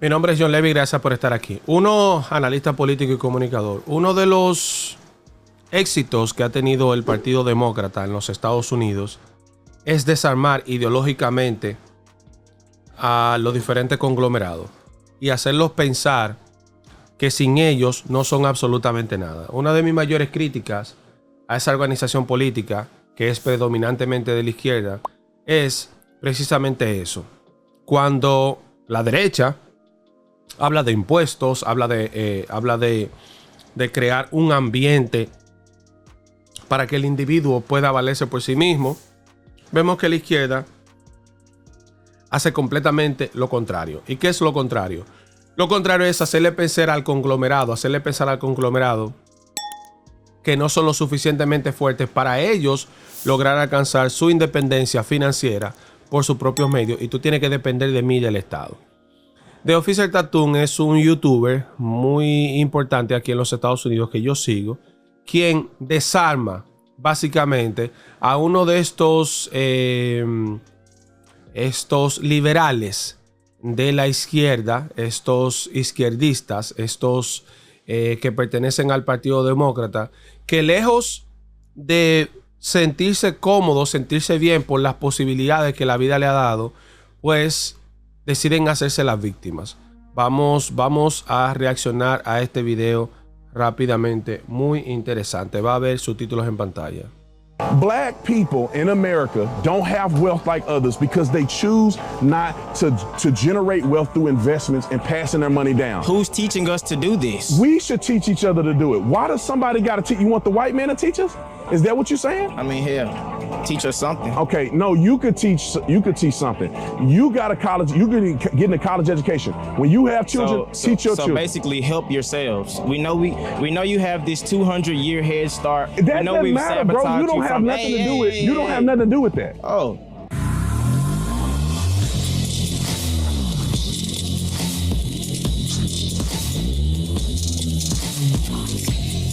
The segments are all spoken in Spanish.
Mi nombre es John Levy, gracias por estar aquí. Analista político y comunicador. Uno de los éxitos que ha tenido el Partido Demócrata en los Estados Unidos es desarmar ideológicamente a los diferentes conglomerados y hacerlos pensar que sin ellos no son absolutamente nada. Una de mis mayores críticas a esa organización política, que es predominantemente de la izquierda, es precisamente eso. Cuando la derecha habla de impuestos, habla de crear un ambiente para que el individuo pueda valerse por sí mismo, vemos que la izquierda hace completamente lo contrario. ¿Y qué es lo contrario? Lo contrario es hacerle pensar al conglomerado, que no son lo suficientemente fuertes para ellos lograr alcanzar su independencia financiera por sus propios medios, y tú tienes que depender de mí y del Estado. The Official Tattoo es un youtuber muy importante aquí en los Estados Unidos que yo sigo, quien desarma básicamente a uno de estos liberales de la izquierda, estos izquierdistas, estos que pertenecen al Partido Demócrata, que lejos de sentirse cómodos, sentirse bien por las posibilidades que la vida le ha dado, pues deciden hacerse las víctimas. Vamos a reaccionar a este video rápidamente, muy interesante. Va a haber subtítulos en pantalla. Black people in America don't have wealth like others because they choose not to generate wealth through investments and passing their money down. Who's teaching us to do this? We should teach each other to do it. Why does somebody got to teach? You want the white man to teach us? Is that what you're saying? I mean, hell, teach us something. Okay, no, you could teach something. You got a college, you could get a college education. When you have children, teach your children. So basically help yourselves. We know you have this 200-year head start. That doesn't matter, bro. You don't have nothing to do with it. You don't have nothing to do with that. Oh.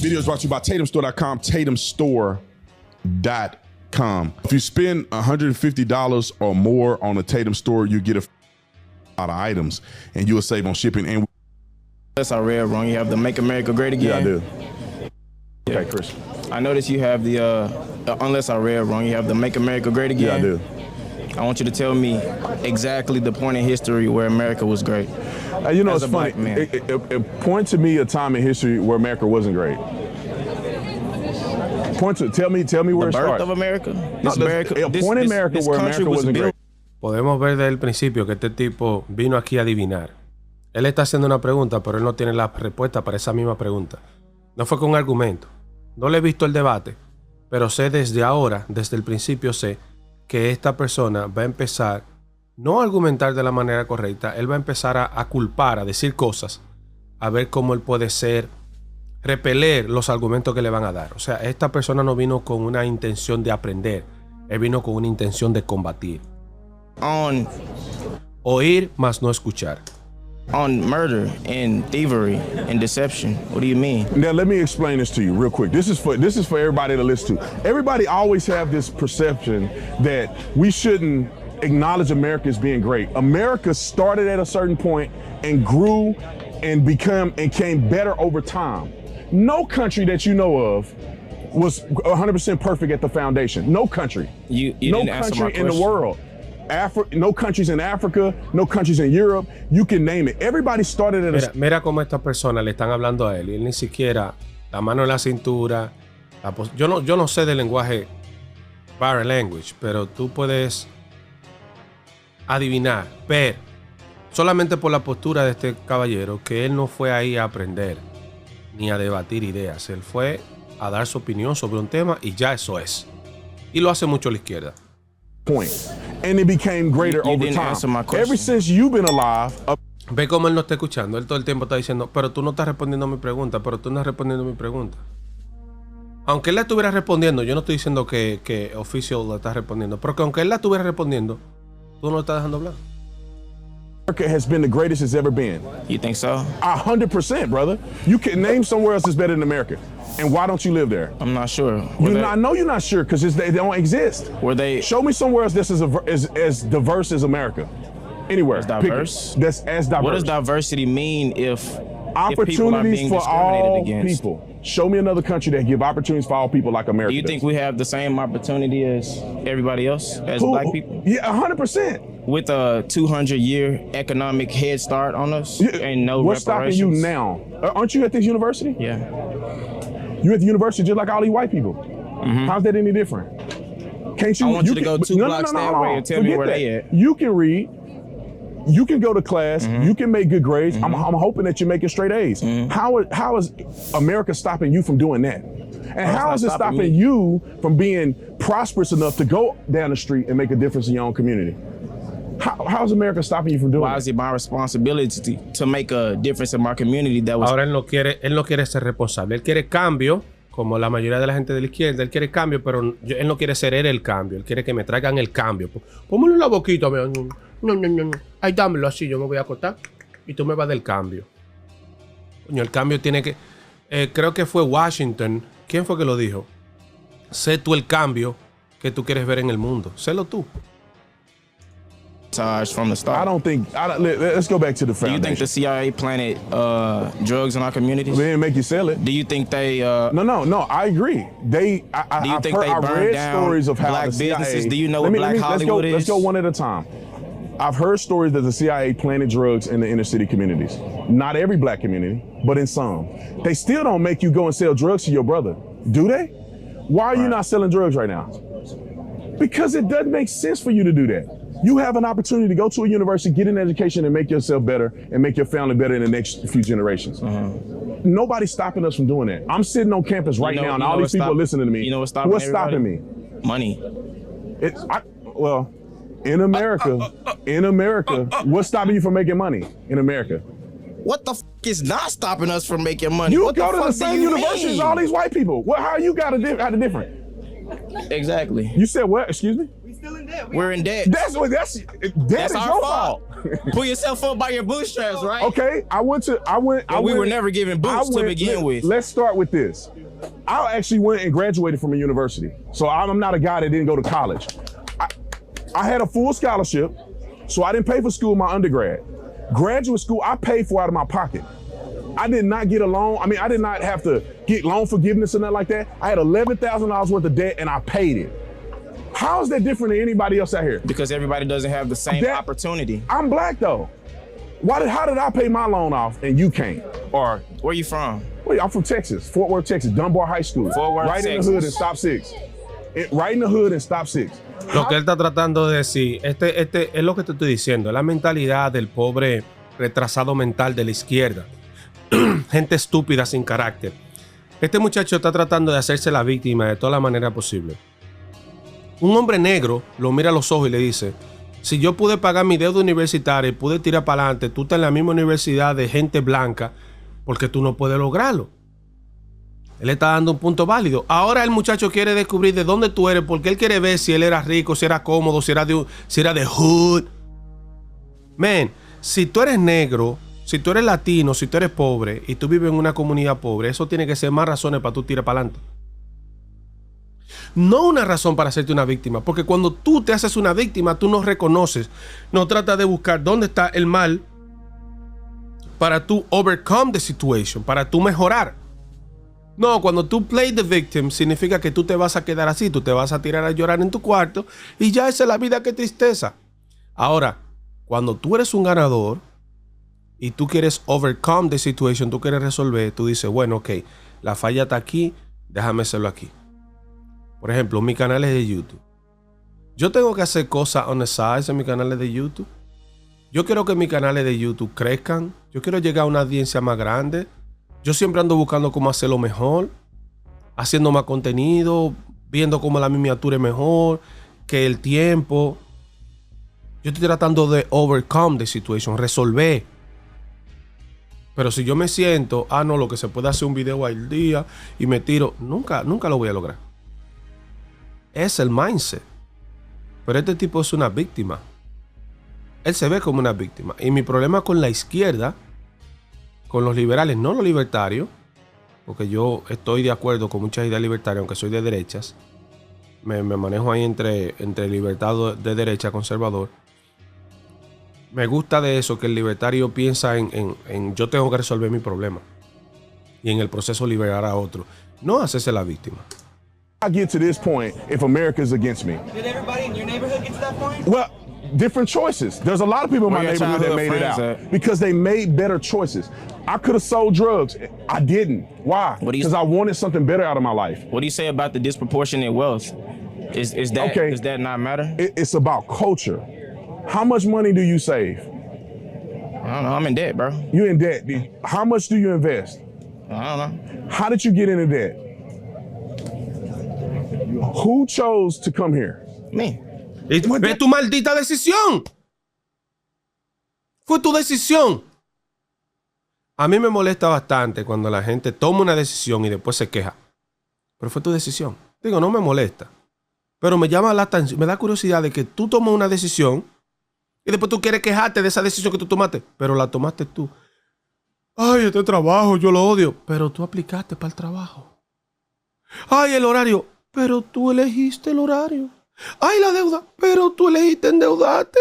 Video is brought to you by TatumStore.com, TatumStore.com. If you spend $150 or more on a Tatum store, you get a lot of items, and you will save on shipping. And unless I read wrong, you have the Make America Great Again. Yeah, I do. Yeah. Okay, Chris. I noticed you have the, unless I read wrong, you have the Make America Great Again. Yeah, I do. I want you to tell me exactly the point in history where America was great. You know, it's funny. Point to me a time in history where America wasn't great. Point to, tell me where it started. The birth of America? Point in America where America wasn't great. Podemos ver desde el principio que este tipo vino aquí a adivinar. Él está haciendo una pregunta, pero él no tiene la respuesta para esa misma pregunta. No fue con un argumento. No le he visto el debate, pero sé desde ahora, desde el principio sé que esta persona va a empezar no a argumentar de la manera correcta. Él va a empezar a culpar, a decir cosas, a ver cómo él puede repeler los argumentos que le van a dar. O sea, esta persona no vino con una intención de aprender, él vino con una intención de combatir. Oír más no escuchar. On murder and thievery and deception. What do you mean? Now let me explain this to you real quick. This is for everybody to listen to. Everybody always have this perception that we shouldn't acknowledge America as being great. America started at a certain point and grew and came better over time. No country that you know of was 100% perfect at the foundation. No country. No country in the world. No countries in Africa, no countries in Europe, you can name it. Everybody started at mira cómo estas personas le están hablando a él y él ni siquiera la mano en la cintura. Yo no sé del lenguaje paralanguage, pero tú puedes adivinar, ver solamente por la postura de este caballero que él no fue ahí a aprender ni a debatir ideas. Él fue a dar su opinión sobre un tema y ya eso es. Y lo hace mucho la izquierda. Point. And it became greater over time. Ever since you've been alive. Ve cómo él no está escuchando. Él todo el tiempo está diciendo, pero tú no estás respondiendo a mi pregunta, pero tú no estás respondiendo a mi pregunta. Aunque él la estuviera respondiendo, yo no estoy diciendo que Official la está respondiendo, pero que aunque él la estuviera respondiendo, tú no lo estás dejando hablar. America has been the greatest it's ever been. You think so? 100%, brother. You can name somewhere else that's better than America. And why don't you live there? I'm not sure. I know you're not sure because they don't exist. Were they? Show me somewhere else that's as diverse as America. Anywhere. It's diverse. That's as diverse. What does diversity mean if people are opportunities being for discriminated all against? people? Show me another country that give opportunities for all people like America. Do you think we have the same opportunity as everybody else, as black people? Yeah, 100%. With a 200-year economic head start on us and no What's stopping you reparations? now? Aren't you at this university? Yeah. You at the university just like all these white people. How's that any different? Can't you? I want you to can- go two no, blocks no, no, that no, way no. and tell me Forget where that. they at. You can read. You can go to class. You can make good grades. I'm hoping that you're making straight A's. How is America stopping you from doing that? And how is it stopping you from being prosperous enough to go down the street and make a difference in your own community? How is America stopping you from doing Why that? is it my responsibility to make a difference in my community that was Ahora él no quiere ser responsable. Él quiere cambio, como la mayoría de la gente de la izquierda. Él quiere cambio, pero él no quiere ser él el cambio. Él quiere que me traigan el cambio. Póngale en la boquita, mira. No. Ay, dámelo así, yo me voy a acostar y tú me vas del cambio. Coño, el cambio tiene que... creo que fue Washington. ¿Quién fue que lo dijo? Sé tú el cambio que tú quieres ver en el mundo. Sélo tú. from the start. Let's go back to the Do you foundation. think the CIA planted drugs in our communities? They didn't make you sell it. Do you think they No, I agree. Do you think they I burned read down stories of how black the CIA, businesses? Do you know what Black Hollywood is? Let's go one at a time. I've heard stories that the CIA planted drugs in the inner city communities. Not every black community, but in some. They still don't make you go and sell drugs to your brother, do they? Why are you not selling drugs right now? Because it doesn't make sense for you to do that. You have an opportunity to go to a university, get an education, and make yourself better and make your family better in the next few generations. Nobody's stopping us from doing that. I'm sitting on campus right now, and all these people are listening to me. You know what's stopping What's stopping me? Money. In America, what's stopping you from making money in America? What the f is not stopping us from making money? You What go the to the fuck same do you university as mean? all these white people. How you got a different? Exactly. You said what? Excuse me? We're in debt. That's That's your our fault. Pull yourself up by your bootstraps, right? Okay, We were never given boots to begin with. Let's start with this. I actually went and graduated from a university. So I'm not a guy that didn't go to college. I had a full scholarship, so I didn't pay for school in my undergrad. Graduate school, I paid for out of my pocket. I did not get a loan. I mean, I did not have to get loan forgiveness or nothing like that. I had $11,000 worth of debt and I paid it. How is that different than anybody else out here? Because everybody doesn't have the same opportunity. I'm black though. How did I pay my loan off and you can't? Or where you from? Wait, I'm from Texas, Fort Worth, Texas, Dunbar High School. Fort Worth, right Texas. in the hood and stop six. Right in the hood and stop six. Lo que él está tratando de decir, es lo que te estoy diciendo, es la mentalidad del pobre retrasado mental de la izquierda. Gente estúpida sin carácter. Este muchacho está tratando de hacerse la víctima de toda la manera posible. Un hombre negro lo mira a los ojos y le dice: si yo pude pagar mi deuda universitaria y pude tirar para adelante, tú estás en la misma universidad de gente blanca, porque tú no puedes lograrlo. Él está dando un punto válido. Ahora el muchacho quiere descubrir de dónde tú eres, porque él quiere ver si él era rico, si era cómodo, si era de hood. Man, si tú eres negro, si tú eres latino, si tú eres pobre y tú vives en una comunidad pobre, eso tiene que ser más razones para tú tirar para adelante. No una razón para hacerte una víctima, porque cuando tú te haces una víctima, tú no reconoces, no tratas de buscar dónde está el mal para tú overcome the situation, para tú mejorar. No, cuando tú play the victim, significa que tú te vas a quedar así, tú te vas a tirar a llorar en tu cuarto y ya esa es la vida, qué tristeza. Ahora, cuando tú eres un ganador y tú quieres overcome the situation, tú quieres resolver, tú dices, bueno, ok, la falla está aquí, déjame hacerlo aquí. Por ejemplo, mi canal es de YouTube. Yo tengo que hacer cosas on the side en mi canal de YouTube. Yo quiero que mis canales de YouTube crezcan. Yo quiero llegar a una audiencia más grande. Yo siempre ando buscando cómo hacerlo mejor, haciendo más contenido, viendo cómo la miniatura es mejor, que el tiempo. Yo estoy tratando de overcome the situation, resolver. Pero si yo me siento, no, lo que se puede hacer un video al día y me tiro, nunca lo voy a lograr. Es el mindset. Pero este tipo es una víctima. Él se ve como una víctima. Y mi problema con la izquierda, con los liberales, no los libertarios, porque yo estoy de acuerdo con muchas ideas libertarias, aunque soy de derechas. Me manejo ahí entre libertad de derecha, conservador. Me gusta de eso, que el libertario piensa en yo tengo que resolver mi problema. Y en el proceso liberar a otro. No hacerse la víctima. I get to this point if America is against me. Did everybody in your neighborhood get to that point? Well, different choices. There's a lot of people in my Where your neighborhood that made it childhood out because they made better choices. I could have sold drugs. I didn't. Why? Because I wanted something better out of my life. What do you say about the disproportionate wealth? Is that Okay. Does that not matter? It's about culture. How much money do you save? I don't know. I'm in debt, bro. You in debt. How much do you invest? I don't know. How did you get into debt? Who chose to come here? Me. ¡Fue tu maldita decisión! ¡Fue tu decisión! A mí me molesta bastante cuando la gente toma una decisión y después se queja. Pero fue tu decisión. Digo, no me molesta. Pero me llama la atención, me da curiosidad de que tú tomas una decisión y después tú quieres quejarte de esa decisión que tú tomaste. Pero la tomaste tú. Ay, este trabajo, yo lo odio. Pero tú aplicaste para el trabajo. Ay, el horario. Pero tú elegiste el horario. Ay, la deuda. Pero tú elegiste endeudarte.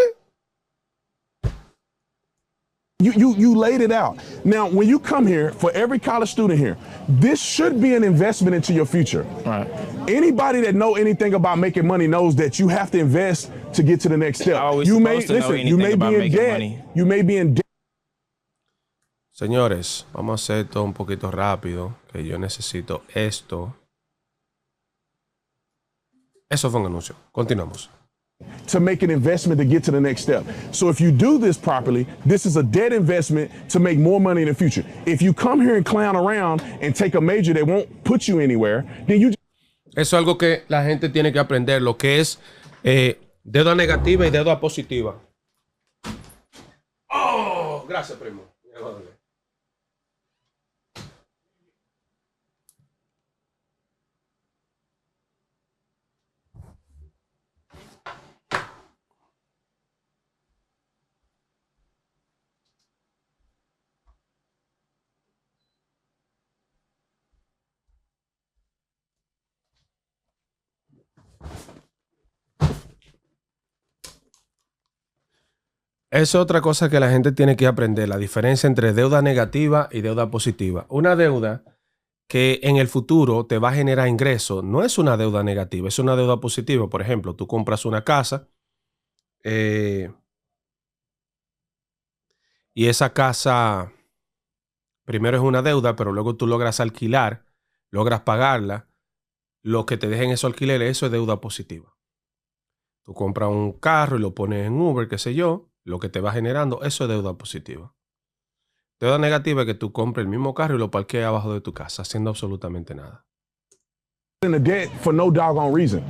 You laid it out. Now, when you come here, for every college student here, this should be an investment into your future. Right. Anybody that know anything about making money knows that you have to invest to get to the next step. You may be in debt. You may be in debt. Señores, vamos a hacer esto un poquito rápido, que yo necesito esto. Eso fue un anuncio. Continuamos. To make an investment to get to the next step. So if you do this properly, this is a debt investment to make more money in the future. If you come here and clown around and take a major that won't put you anywhere, then you... Eso es algo que la gente tiene que aprender, lo que es deuda negativa y deuda positiva. Oh, gracias, primo. Es otra cosa que la gente tiene que aprender, la diferencia entre deuda negativa y deuda positiva. Una deuda que en el futuro te va a generar ingresos no es una deuda negativa, es una deuda positiva. Por ejemplo, tú compras una casa y esa casa primero es una deuda, pero luego tú logras alquilar, logras pagarla. Lo que te dejen esos alquileres, eso es deuda positiva. Tú compras un carro y lo pones en Uber, qué sé yo. Lo que te va generando, eso es deuda positiva. Deuda negativa es que tú compres el mismo carro y lo parques abajo de tu casa, haciendo absolutamente nada. In the debt for no doggone reason.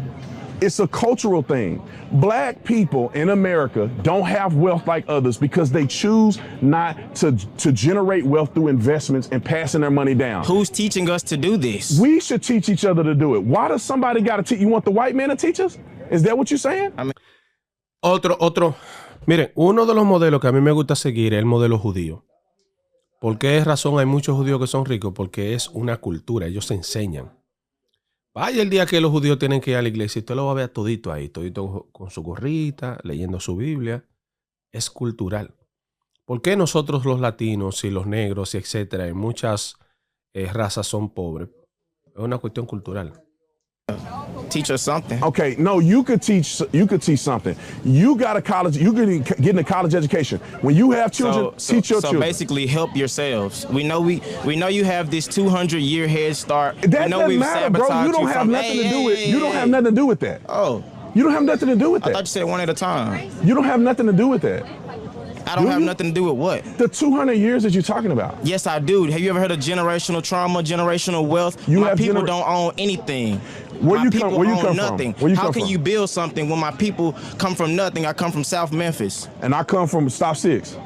It's a cultural thing. Black people in America don't have wealth like others because they choose not to generate wealth through investments and passing their money down. Who's teaching us to do this? We should teach each other to do it. Why does somebody got to teach? You want the white man to teach us? Is that what you're saying? I mean, Otro. Miren, uno de los modelos que a mí me gusta seguir es el modelo judío. ¿Por qué razón hay muchos judíos que son ricos? Porque es una cultura, ellos se enseñan. Vaya el día que los judíos tienen que ir a la iglesia y usted lo va a ver todito ahí, todito con su gorrita, leyendo su Biblia. Es cultural. ¿Por qué nosotros los latinos y los negros y etcétera, en muchas razas son pobres? Es una cuestión cultural. Teach us something. Okay, no, you could teach something. You got a college, you're getting a college education. When you have children, teach your children. So basically help yourselves. We know you have this 200-year head start. That doesn't matter, bro. You don't have nothing to do with it. You don't have nothing to do with that. Oh. You don't have nothing to do with that. I thought you said one at a time. You don't have nothing to do with that. I don't have nothing to do with what? The 200 years that you're talking about. Yes, I do. Have you ever heard of generational trauma, generational wealth? My people don't own anything. Where you come nothing. from? How can you build something when my people come from nothing? I come from South Memphis. And I come from Stop 6.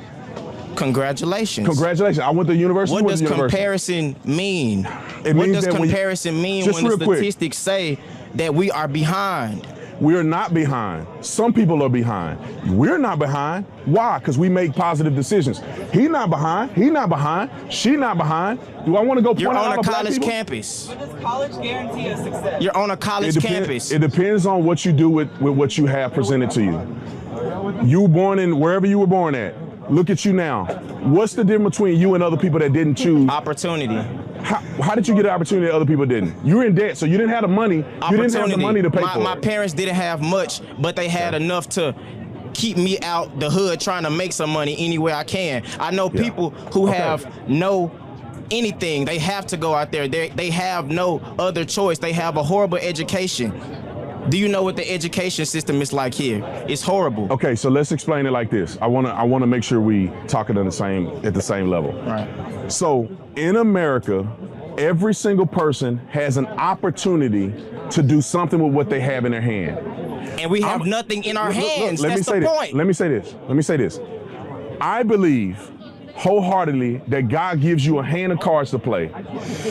Congratulations. Congratulations. I went to university. What does comparison mean? What does comparison mean when the statistics say that we are behind? We're not behind. Some people are behind. We're not behind. Why? Because we make positive decisions. He's not behind. He's not behind. She's not behind. Do I want to go point out You're on a college campus. But does college guarantee us success? You're on a college campus. It depends on what you do with what you have presented to you. You were born in wherever you were born at. Look at you now. What's the difference between you and other people that didn't choose? Opportunity. How did you get an opportunity that other people didn't? You were in debt, so you didn't have the money. You didn't have the money to pay for it. My parents didn't have much, but they had enough to keep me out the hood trying to make some money any way I can. I know people who have no anything. They have to go out there. They have no other choice. They have a horrible education. Do you know what the education system is like here? It's horrible. Okay, so let's explain it like this. I wanna make sure we talk it at the same level. Right. So in America, every single person has an opportunity to do something with what they have in their hand. And we have nothing in our hands. That's the point. Let me say this. I believe wholeheartedly that God gives you a hand of cards to play.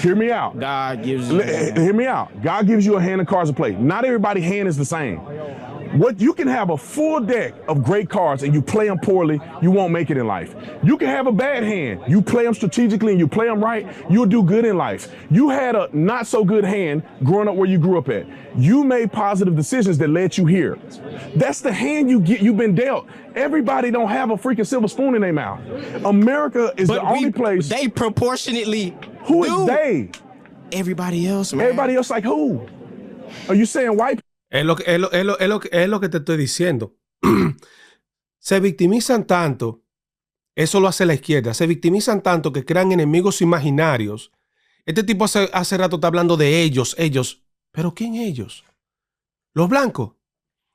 Hear me out. God gives you. Hear me out. God gives you a hand of cards to play. Not everybody's hand is the same. What you can have a full deck of great cards and you play them poorly, you won't make it in life. You can have a bad hand. You play them strategically and you play them right, you'll do good in life. You had a not so good hand growing up where you grew up at. You made positive decisions that led you here. That's the hand you've been dealt. Everybody don't have a freaking silver spoon in their mouth. America is the only place. They proportionately. Who is they? Everybody else, man. Everybody else like who? Are you saying white? Es lo que te estoy diciendo. Se victimizan tanto, eso lo hace la izquierda, se victimizan tanto que crean enemigos imaginarios. Este tipo hace rato está hablando de ellos. ¿Pero quién ellos? Los blancos.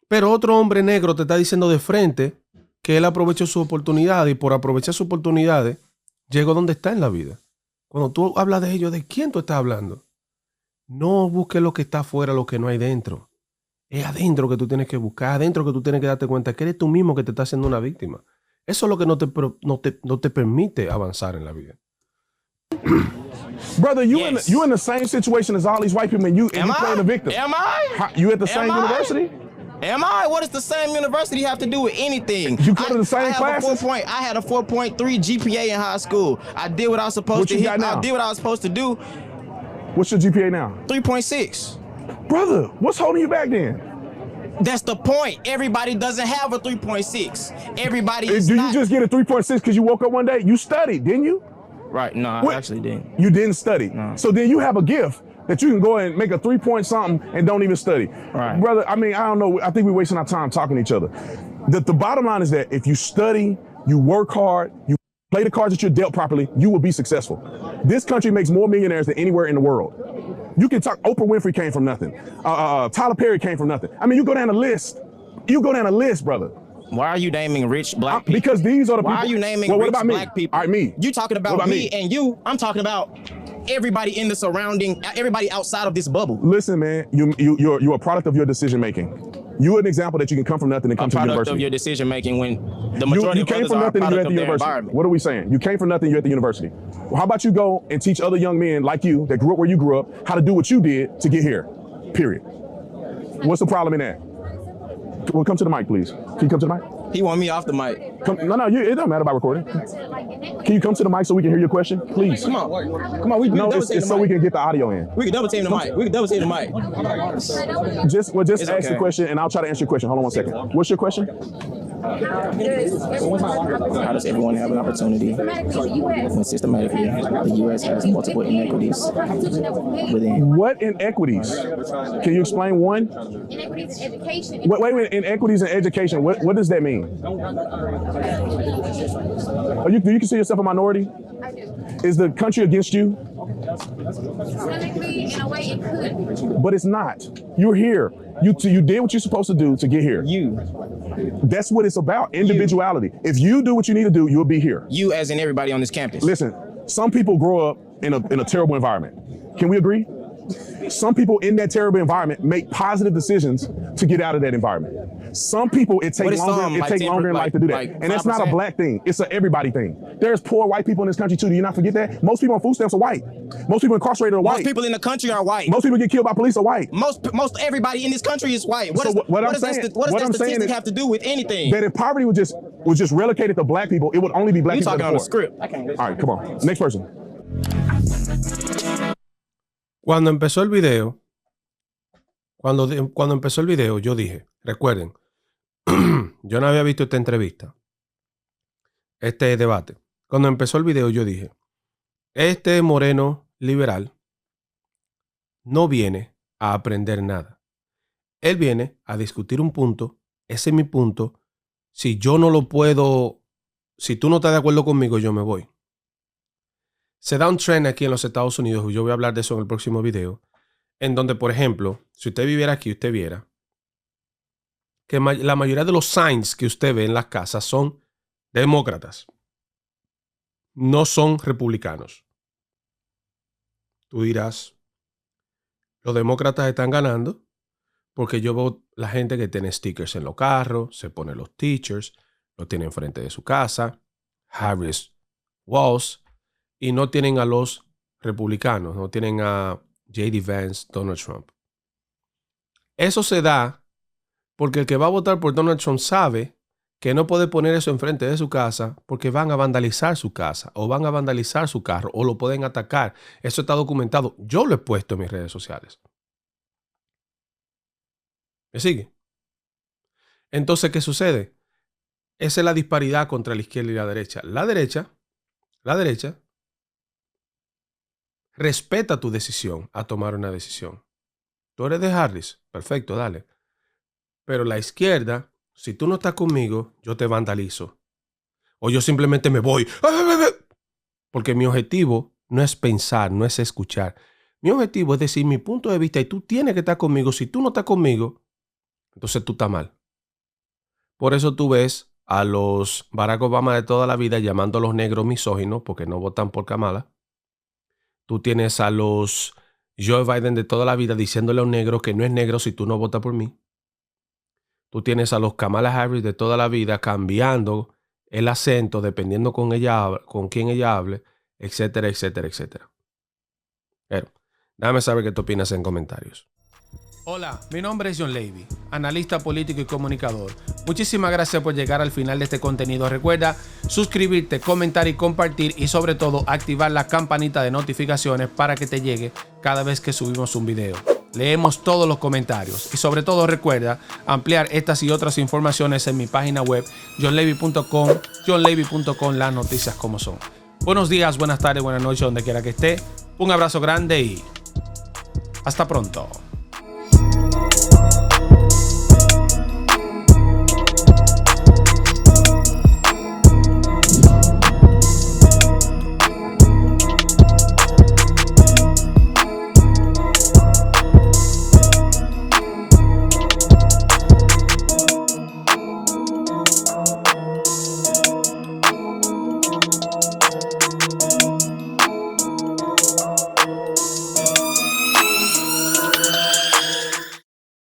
Pero otro hombre negro te está diciendo de frente que él aprovechó su oportunidad y por aprovechar sus oportunidades llegó donde está en la vida. Cuando tú hablas de ellos, ¿de quién tú estás hablando? No busques lo que está afuera, lo que no hay dentro. Es adentro que tú tienes que buscar, adentro que tú tienes que darte cuenta que eres tú mismo que te estás haciendo una víctima. Eso es lo que no te permite avanzar en la vida. Brother, you in the same situation as all these white people and you playing the victim. Am I? You at the same university? Am I? What does the same university have to do with anything? You go to the same classes? I had a 4.3 GPA in high school. I did what I was supposed to hit. I did what I was supposed to do. What's your GPA now? 3.6. Brother, what's holding you back then? That's the point. Everybody doesn't have a 3.6. Everybody is not. Did you just get a 3.6 because you woke up one day? You studied, didn't you? Right. No, I actually didn't. You didn't study. No. So then you have a gift that you can go and make a 3-point something and don't even study. Right. Brother, I mean, I don't know. I think we're wasting our time talking to each other. The bottom line is that if you study, you work hard, you play the cards that you're dealt properly, you will be successful. This country makes more millionaires than anywhere in the world. You can talk, Oprah Winfrey came from nothing. Tyler Perry came from nothing. I mean, you go down the list. Brother. Why are you naming rich black people? Because these are the people. Why are you naming rich black people? All right, me. You talking about me and you. I'm talking about everybody in the surrounding, everybody outside of this bubble. Listen, man, you're a product of your decision making. You're an example that you can come from nothing and come to university. A product of your decision making when the majority of others are a product of their environment. What are we saying? You came from nothing, you're at the university. Well, how about you go and teach other young men like you that grew up where you grew up how to do what you did to get here, period. What's the problem in that? Well, come to the mic, please. Can you come to the mic? He want me off the mic. No, it doesn't matter about recording. Can you come to the mic so we can hear your question, please? Come on. It's so we can get the audio in. We can double team the mic. Just ask the question, and I'll try to answer your question. Hold on 1 second. What's your question? How does everyone have an opportunity when systematically the U.S. has multiple inequities within? What inequities? Can you explain one? Inequities in education. Wait a minute. Inequities in education. What does that mean? Do you consider yourself a minority? I do. Is the country against you? Technically, in a way, it could. But it's not. You're here. You did what you're supposed to do to get here. That's what it's about. Individuality. If you do what you need to do, you'll be here. You, as in everybody on this campus. Listen, some people grow up in a terrible environment. Can we agree? Some people in that terrible environment make positive decisions to get out of that environment. Some people, it takes longer in life to do that. And that's not a black thing. It's an everybody thing. There's poor white people in this country too. Do you not forget that? Most people on food stamps are white. Most people incarcerated are white. Most people in the country are white. Most people get killed by police are white. Most everybody in this country is white. What does that statistic have to do with anything? That if poverty was just relegated to black people, it would only be black people. You're talking on the script. All right, come on. Next person. Cuando empezó el video, yo dije, recuerden, Yo no había visto esta entrevista, este debate. Cuando empezó el video yo dije, este moreno liberal no viene a aprender nada. Él viene a discutir un punto, ese es mi punto. Si yo no lo puedo, si tú no estás de acuerdo conmigo, yo me voy. Se da un trend aquí en los Estados Unidos, y yo voy a hablar de eso en el próximo video, en donde, por ejemplo, si usted viviera aquí, usted viera que la mayoría de los signs que usted ve en las casas son demócratas. No son republicanos. Tú dirás, los demócratas están ganando porque yo veo la gente que tiene stickers en los carros, se pone los teachers, lo tiene enfrente de su casa, Harris Walls, y no tienen a los republicanos, no tienen a J.D. Vance, Donald Trump. Eso se da porque el que va a votar por Donald Trump sabe que no puede poner eso enfrente de su casa porque van a vandalizar su casa o van a vandalizar su carro o lo pueden atacar. Eso está documentado. Yo lo he puesto en mis redes sociales. ¿Me sigue? Entonces, ¿qué sucede? Esa es la disparidad contra la izquierda y la derecha. La derecha respeta tu decisión a tomar una decisión. Tú eres de Harris, perfecto, dale. Pero la izquierda, si tú no estás conmigo, yo te vandalizo. O yo simplemente me voy. Porque mi objetivo no es pensar, no es escuchar. Mi objetivo es decir mi punto de vista y tú tienes que estar conmigo. Si tú no estás conmigo, entonces tú estás mal. Por eso tú ves a los Barack Obama de toda la vida llamando a los negros misóginos porque no votan por Kamala. Tú tienes a los Joe Biden de toda la vida diciéndole a un negro que no es negro si tú no votas por mí. Tú tienes a los Kamala Harris de toda la vida cambiando el acento dependiendo con quién ella hable, etcétera, etcétera, etcétera. Pero, déjame saber qué tú opinas en comentarios. Hola, mi nombre es John Levy, analista político y comunicador. Muchísimas gracias por llegar al final de este contenido. Recuerda suscribirte, comentar y compartir y sobre todo activar la campanita de notificaciones para que te llegue cada vez que subimos un video. Leemos todos los comentarios y sobre todo recuerda ampliar estas y otras informaciones en mi página web johnlevy.com, las noticias como son. Buenos días, buenas tardes, buenas noches, donde quiera que esté. Un abrazo grande y hasta pronto.